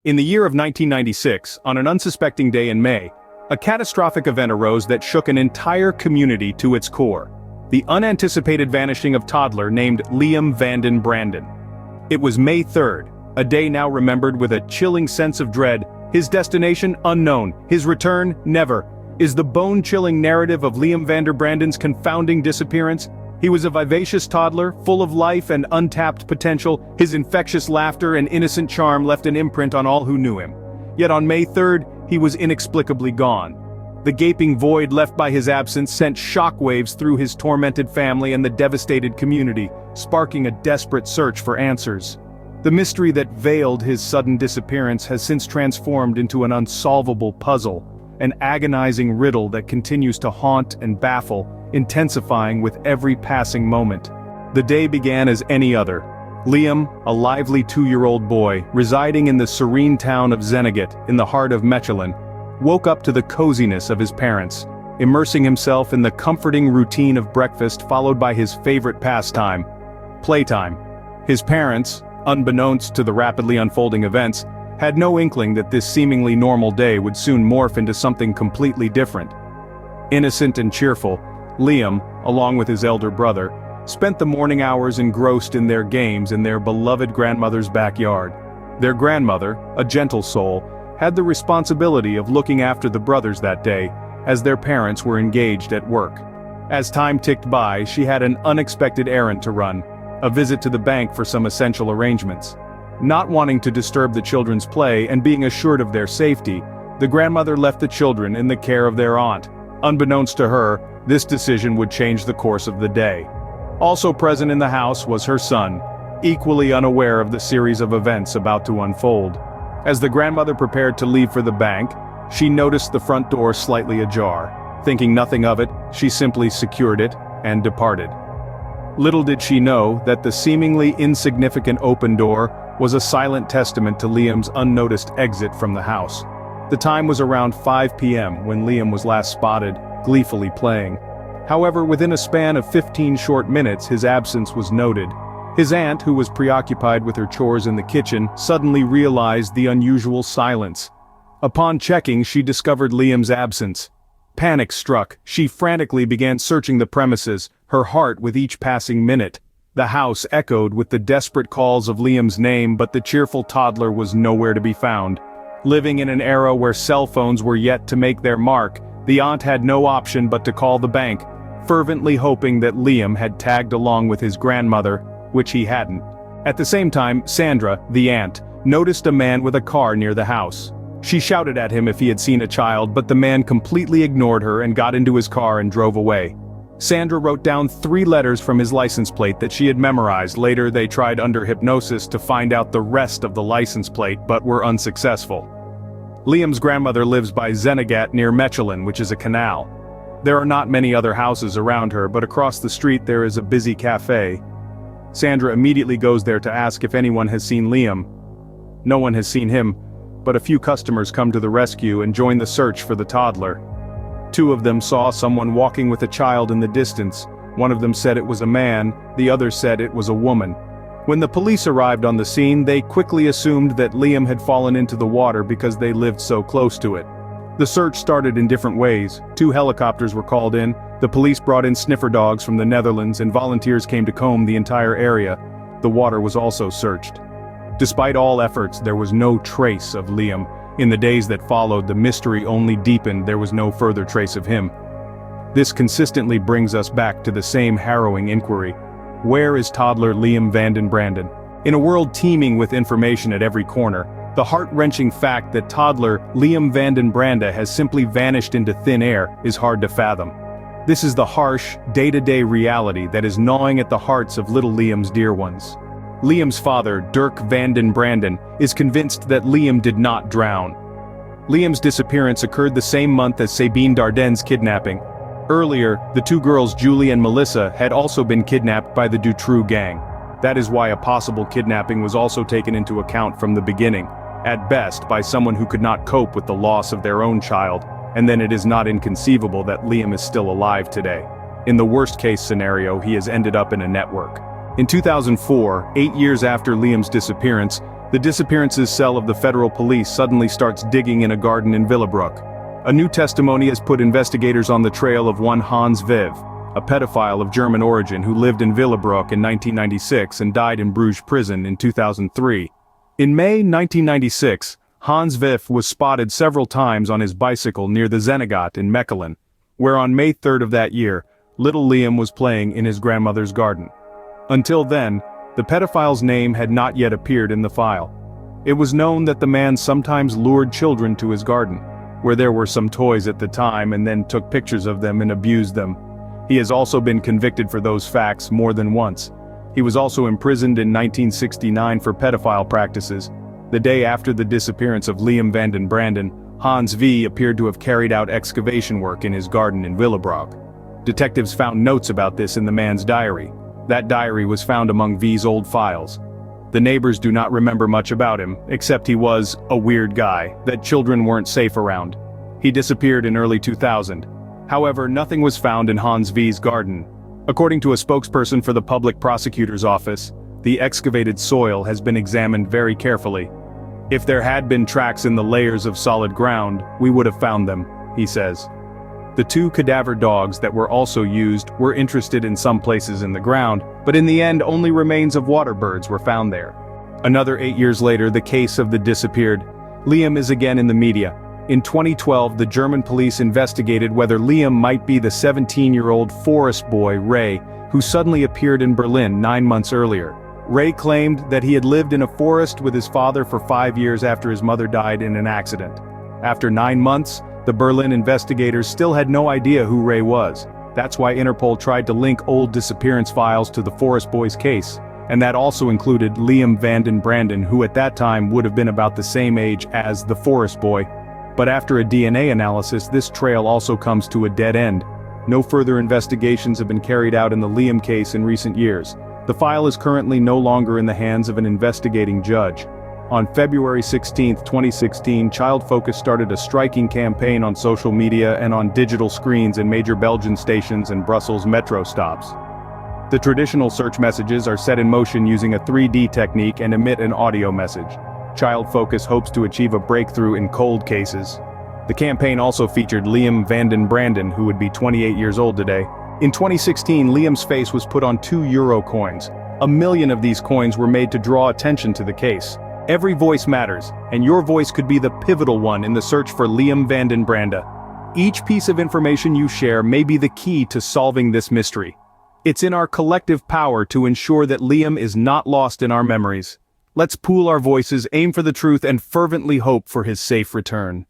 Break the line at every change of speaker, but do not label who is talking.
In the year of 1996, on an unsuspecting day in May, a catastrophic event arose that shook an entire community to its core. The unanticipated vanishing of toddler named Liam Vanden Branden. It was May 3rd, a day now remembered with a chilling sense of dread, his destination unknown, his return never, is the bone-chilling narrative of Liam Vanden Branden's confounding disappearance. He was a vivacious toddler, full of life and untapped potential. His infectious laughter and innocent charm left an imprint on all who knew him. Yet on May 3rd, he was inexplicably gone. The gaping void left by his absence sent shockwaves through his tormented family and the devastated community, sparking a desperate search for answers. The mystery that veiled his sudden disappearance has since transformed into an unsolvable puzzle, an agonizing riddle that continues to haunt and baffle, intensifying with every passing moment. The day began as any other. Liam, a lively 2-year-old boy, residing in the serene town of Zenegat, in the heart of Mechelen, woke up to the coziness of his parents, immersing himself in the comforting routine of breakfast followed by his favorite pastime, playtime. His parents, unbeknownst to the rapidly unfolding events, had no inkling that this seemingly normal day would soon morph into something completely different. Innocent and cheerful, Liam, along with his elder brother, spent the morning hours engrossed in their games in their beloved grandmother's backyard. Their grandmother, a gentle soul, had the responsibility of looking after the brothers that day, as their parents were engaged at work. As time ticked by, she had an unexpected errand to run, a visit to the bank for some essential arrangements. Not wanting to disturb the children's play and being assured of their safety, the grandmother left the children in the care of their aunt. Unbeknownst to her, this decision would change the course of the day. Also present in the house was her son, equally unaware of the series of events about to unfold. As the grandmother prepared to leave for the bank, she noticed the front door slightly ajar. Thinking nothing of it, she simply secured it and departed. Little did she know that the seemingly insignificant open door was a silent testament to Liam's unnoticed exit from the house. The time was around 5 p.m. when Liam was last spotted, gleefully playing. However, within a span of 15 short minutes his absence was noted. His aunt, who was preoccupied with her chores in the kitchen, suddenly realized the unusual silence. Upon checking, she discovered Liam's absence. Panic struck, she frantically began searching the premises, her heart with each passing minute. The house echoed with the desperate calls of Liam's name, but the cheerful toddler was nowhere to be found. Living in an era where cell phones were yet to make their mark, the aunt had no option but to call the bank, fervently hoping that Liam had tagged along with his grandmother, which he hadn't. At the same time, Sandra, the aunt, noticed a man with a car near the house. She shouted at him if he had seen a child, but the man completely ignored her and got into his car and drove away. Sandra wrote down 3 letters from his license plate that she had memorized. Later they tried under hypnosis to find out the rest of the license plate, but were unsuccessful. Liam's grandmother lives by Zenegat near Mechelen, which is a canal. There are not many other houses around her, but across the street there is a busy cafe. Sandra immediately goes there to ask if anyone has seen Liam. No one has seen him, but a few customers come to the rescue and join the search for the toddler. 2 of them saw someone walking with a child in the distance. One of them said it was a man, the other said it was a woman. When the police arrived on the scene, they quickly assumed that Liam had fallen into the water because they lived so close to it. The search started in different ways. 2 helicopters were called in, the police brought in sniffer dogs from the Netherlands, and volunteers came to comb the entire area. The water was also searched. Despite all efforts, there was no trace of Liam. In the days that followed, the mystery only deepened. There was no further trace of him. This consistently brings us back to the same harrowing inquiry. Where is toddler Liam Vanden Branden? In a world teeming with information at every corner, the heart-wrenching fact that toddler Liam Vanden Branden has simply vanished into thin air is hard to fathom. This is the harsh, day-to-day reality that is gnawing at the hearts of little Liam's dear ones. Liam's father, Dirk Vanden Branden, is convinced that Liam did not drown. Liam's disappearance occurred the same month as Sabine Darden's kidnapping. Earlier, the 2 girls Julie and Melissa had also been kidnapped by the Dutroux gang. That is why a possible kidnapping was also taken into account from the beginning, at best by someone who could not cope with the loss of their own child, and then it is not inconceivable that Liam is still alive today. In the worst-case scenario, he has ended up in a network. In 2004, 8 years after Liam's disappearance, The disappearances cell of the federal police suddenly starts digging in a garden in Willebroek. A new testimony has put investigators on the trail of one Hans Viv, a pedophile of German origin who lived in Willebroek in 1996 and died in Bruges prison in 2003. In May 1996, Hans Viv was spotted several times on his bicycle near the Zenegat in Mechelen, where on May 3rd of that year, little Liam was playing in his grandmother's garden. Until then, the pedophile's name had not yet appeared in the file. It was known that the man sometimes lured children to his garden, where there were some toys at the time, and then took pictures of them and abused them. He has also been convicted for those facts more than once. He was also imprisoned in 1969 for pedophile practices. The day after the disappearance of Liam Vanden, branden, Hans V appeared to have carried out excavation work in his garden in Willebroek. Detectives found notes about this in the man's diary. That diary was found among V's old files. The neighbors do not remember much about him, except he was a weird guy that children weren't safe around. He disappeared in early 2000. However, nothing was found in Hans V's garden. According to a spokesperson for the public prosecutor's office, the excavated soil has been examined very carefully. If there had been tracks in the layers of solid ground, we would have found them, he says. The two cadaver dogs that were also used were interested in some places in the ground, but in the end only remains of water birds were found there. Another 8 years later, the case of the disappeared Liam is again in the media. In 2012, the German police investigated whether Liam might be the 17-year-old forest boy, Ray, who suddenly appeared in Berlin 9 months earlier. Ray claimed that he had lived in a forest with his father for 5 years after his mother died in an accident. After 9 months, the Berlin investigators still had no idea who Ray was. That's why Interpol tried to link old disappearance files to the Forest Boy's case, and that also included Liam Vanden, branden, who at that time would have been about the same age as the Forest Boy. But after a DNA analysis, this trail also comes to a dead end. No further investigations have been carried out in the Liam case in recent years. The file is currently no longer in the hands of an investigating judge. On February 16, 2016, Child Focus started a striking campaign on social media and on digital screens in major Belgian stations and Brussels metro stops. The traditional search messages are set in motion using a 3D technique and emit an audio message. Child Focus hopes to achieve a breakthrough in cold cases. The campaign also featured Liam Vanden, branden, who would be 28 years old today. In 2016, Liam's face was put on 2 euro coins. 1 million of these coins were made to draw attention to the case. Every voice matters, and your voice could be the pivotal one in the search for Liam Vanden, branden. Each piece of information you share may be the key to solving this mystery. It's in our collective power to ensure that Liam is not lost in our memories. Let's pool our voices, aim for the truth, and fervently hope for his safe return.